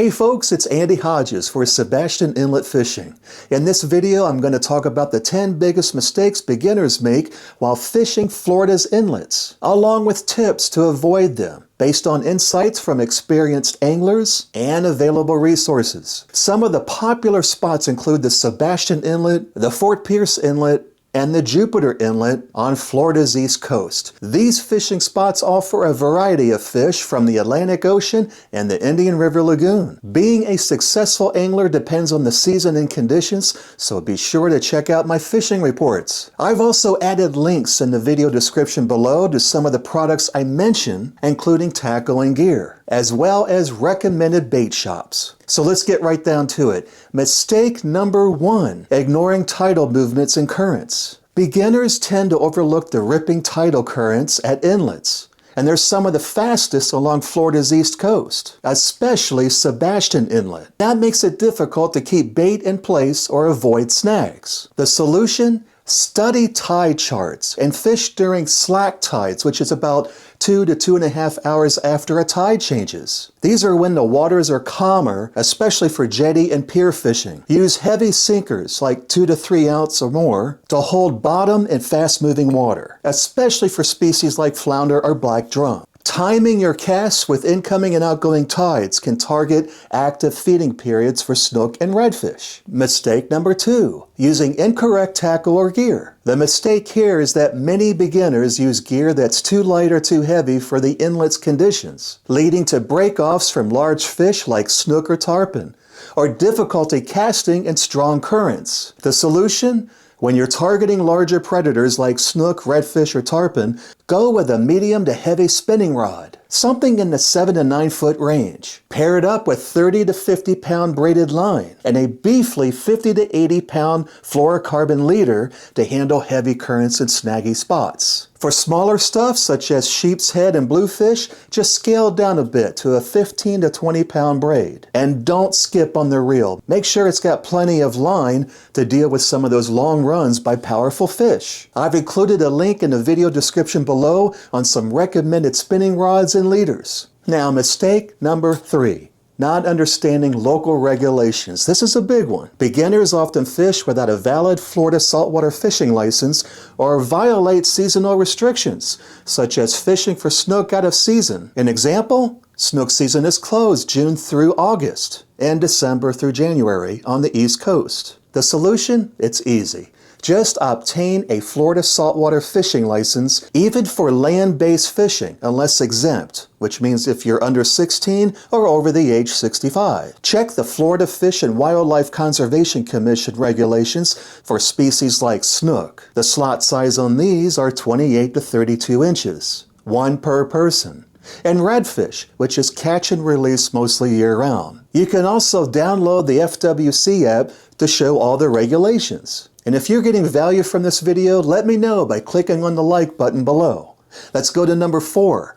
Hey folks, it's Andy Hodges for Sebastian Inlet Fishing. In this video, I'm going to talk about the 10 biggest mistakes beginners make while fishing Florida's inlets, along with tips to avoid them, based on insights from experienced anglers and available resources. Some of the popular spots include the Sebastian Inlet, the Fort Pierce Inlet, and the Jupiter Inlet on Florida's East Coast. These fishing spots offer a variety of fish from the Atlantic Ocean and the Indian River Lagoon. Being a successful angler depends on the season and conditions, so be sure to check out my fishing reports. I've also added links in the video description below to some of the products I mentioned, including tackle and gear, as well as recommended bait shops. So let's get right down to it. Mistake number 1, ignoring tidal movements and currents. Beginners tend to overlook the ripping tidal currents at inlets, and they're some of the fastest along Florida's East Coast, especially Sebastian Inlet. That makes it difficult to keep bait in place or avoid snags. The solution? Study tide charts and fish during slack tides, which is about 2 to 2.5 hours after a tide changes. These are when the waters are calmer, especially for jetty and pier fishing. Use heavy sinkers, like 2 to 3 ounce or more, to hold bottom in fast-moving water, especially for species like flounder or black drum. Timing your casts with incoming and outgoing tides can target active feeding periods for snook and redfish. Mistake number 2, using incorrect tackle or gear. The mistake here is that many beginners use gear that's too light or too heavy for the inlet's conditions, leading to break-offs from large fish like snook or tarpon, or difficulty casting in strong currents. The solution? When you're targeting larger predators like snook, redfish, or tarpon, go with a medium to heavy spinning rod, something in the 7 to 9 foot range. Pair it up with 30 to 50 pound braided line and a beefly 50 to 80 pound fluorocarbon leader to handle heavy currents and snaggy spots. For smaller stuff such as sheep's head and bluefish, just scale down a bit to a 15 to 20 pound braid. And don't skip on the reel. Make sure it's got plenty of line to deal with some of those long runs by powerful fish. I've included a link in the video description below on some recommended spinning rods and leaders. Now, mistake number 3. Not understanding local regulations. This is a big one. Beginners often fish without a valid Florida saltwater fishing license or violate seasonal restrictions, such as fishing for snook out of season. An example? Snook season is closed June through August and December through January on the East Coast. The solution? It's easy. Just obtain a Florida saltwater fishing license, even for land-based fishing, unless exempt, which means if you're under 16 or over the age 65. Check the Florida Fish and Wildlife Conservation Commission regulations for species like snook. The slot size on these are 28 to 32 inches, 1 per person. And redfish, which is catch and release mostly year-round. You can also download the FWC app to show all the regulations. And if you're getting value from this video, let me know by clicking on the like button below. Let's go to number 4,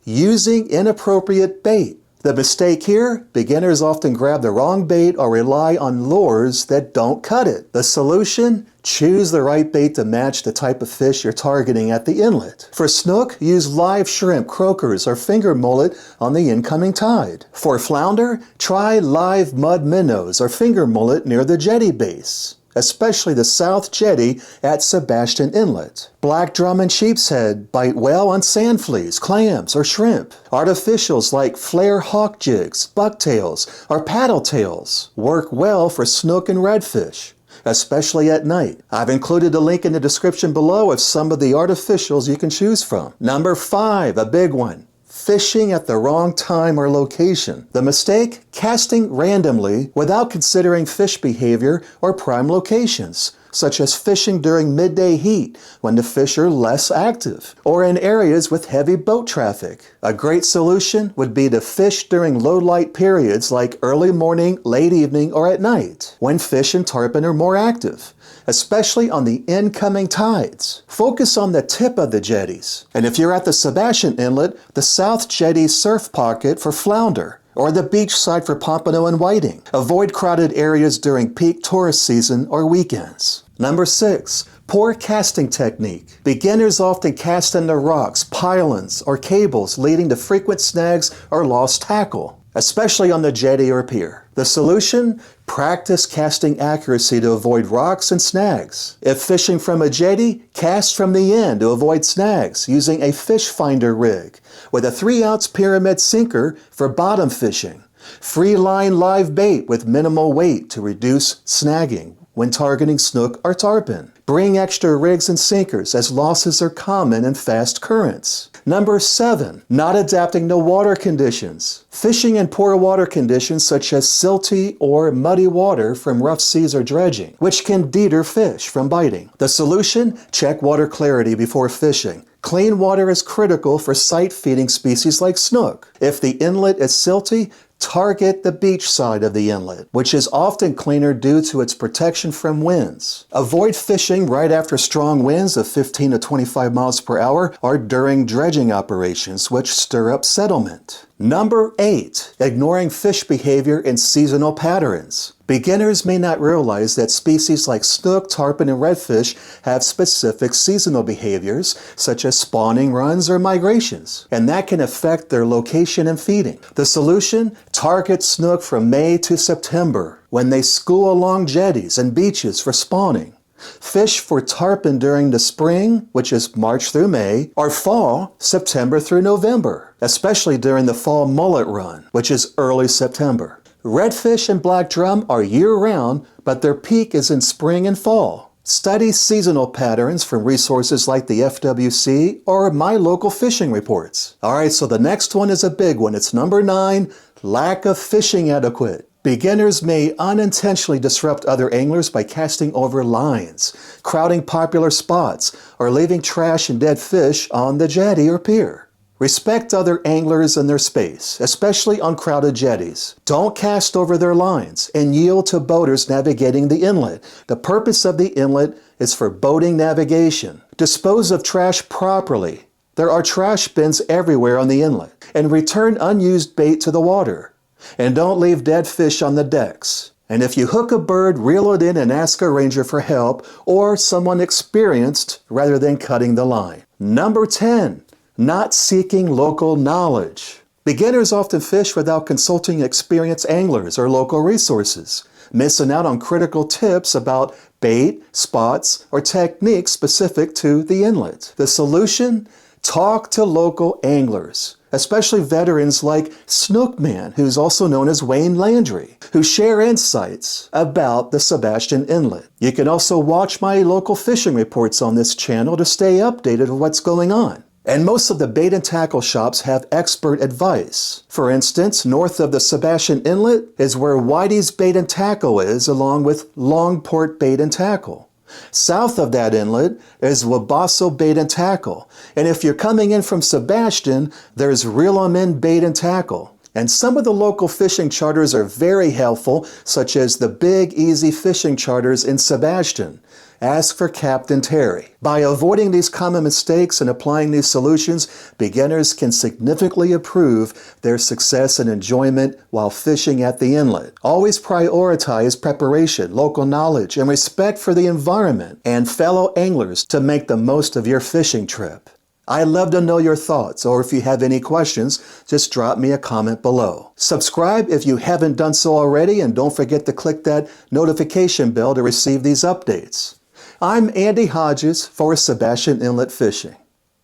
using inappropriate bait. The mistake here, beginners often grab the wrong bait or rely on lures that don't cut it. The solution? Choose the right bait to match the type of fish you're targeting at the inlet. For snook, use live shrimp, croakers, or finger mullet on the incoming tide. For flounder, try live mud minnows or finger mullet near the jetty base, especially the South Jetty at Sebastian Inlet. Black drum and sheep's head bite well on sand fleas, clams, or shrimp. Artificials like flare hawk jigs, bucktails, or paddle tails work well for snook and redfish, especially at night. I've included a link in the description below of some of the artificials you can choose from. Number 5, a big one. Fishing at the wrong time or location. The mistake? Casting randomly without considering fish behavior or prime locations, such as fishing during midday heat when the fish are less active, or in areas with heavy boat traffic. A great solution would be to fish during low light periods like early morning, late evening, or at night, when fish and tarpon are more active, especially on the incoming tides. Focus on the tip of the jetties. And if you're at the Sebastian Inlet, the South Jetty surf pocket for flounder, or the beach side for pompano and whiting. Avoid crowded areas during peak tourist season or weekends. Number 6, poor casting technique. Beginners often cast into rocks, pylons, or cables, leading to frequent snags or lost tackle. especially on the jetty or pier. The solution? Practice casting accuracy to avoid rocks and snags. If fishing from a jetty, cast from the end to avoid snags using a fish finder rig with a 3-ounce pyramid sinker for bottom fishing. Free line live bait with minimal weight to reduce snagging when targeting snook or tarpon. Bring extra rigs and sinkers as losses are common in fast currents. Number 7, not adapting to water conditions. Fishing in poor water conditions such as silty or muddy water from rough seas or dredging, which can deter fish from biting. The solution? Check water clarity before fishing. Clean water is critical for sight-feeding species like snook. If the inlet is silty, target the beach side of the inlet, which is often cleaner due to its protection from winds. Avoid fishing right after strong winds of 15 to 25 miles per hour or during dredging operations, which stir up settlement. Number 8, ignoring fish behavior in seasonal patterns. Beginners may not realize that species like snook, tarpon, and redfish have specific seasonal behaviors, such as spawning runs or migrations, and that can affect their location and feeding. The solution? Target snook from May to September, when they school along jetties and beaches for spawning. Fish for tarpon during the spring, which is March through May, or fall, September through November, especially during the fall mullet run, which is early September. Redfish and black drum are year-round, but their peak is in spring and fall. Study seasonal patterns from resources like the FWC or My Local Fishing Reports. Alright, so the next one is a big one. It's number 9, lack of fishing etiquette. Beginners may unintentionally disrupt other anglers by casting over lines, crowding popular spots, or leaving trash and dead fish on the jetty or pier. Respect other anglers and their space, especially on crowded jetties. Don't cast over their lines and yield to boaters navigating the inlet. The purpose of the inlet is for boating navigation. Dispose of trash properly. There are trash bins everywhere on the inlet. And return unused bait to the water. And don't leave dead fish on the decks. And if you hook a bird, reel it in and ask a ranger for help or someone experienced rather than cutting the line. Number 10. Not seeking local knowledge. Beginners often fish without consulting experienced anglers or local resources, missing out on critical tips about bait, spots, or techniques specific to the inlet. The solution? Talk to local anglers, especially veterans like Snookman, who's also known as Wayne Landry, who share insights about the Sebastian Inlet. You can also watch my local fishing reports on this channel to stay updated with what's going on. And most of the bait and tackle shops have expert advice. For instance, north of the Sebastian Inlet is where Whitey's Bait and Tackle is, along with Longport Bait and Tackle. South of that inlet is Wabasso Bait and Tackle. And if you're coming in from Sebastian, there's Reel 'em In Bait and Tackle. And some of the local fishing charters are very helpful, such as the Big Easy Fishing Charters in Sebastian. Ask for Captain Terry. By avoiding these common mistakes and applying these solutions, beginners can significantly improve their success and enjoyment while fishing at the inlet. Always prioritize preparation, local knowledge, and respect for the environment and fellow anglers to make the most of your fishing trip. I'd love to know your thoughts, or if you have any questions, just drop me a comment below. Subscribe if you haven't done so already, and don't forget to click that notification bell to receive these updates. I'm Andy Hodges for Sebastian Inlet Fishing.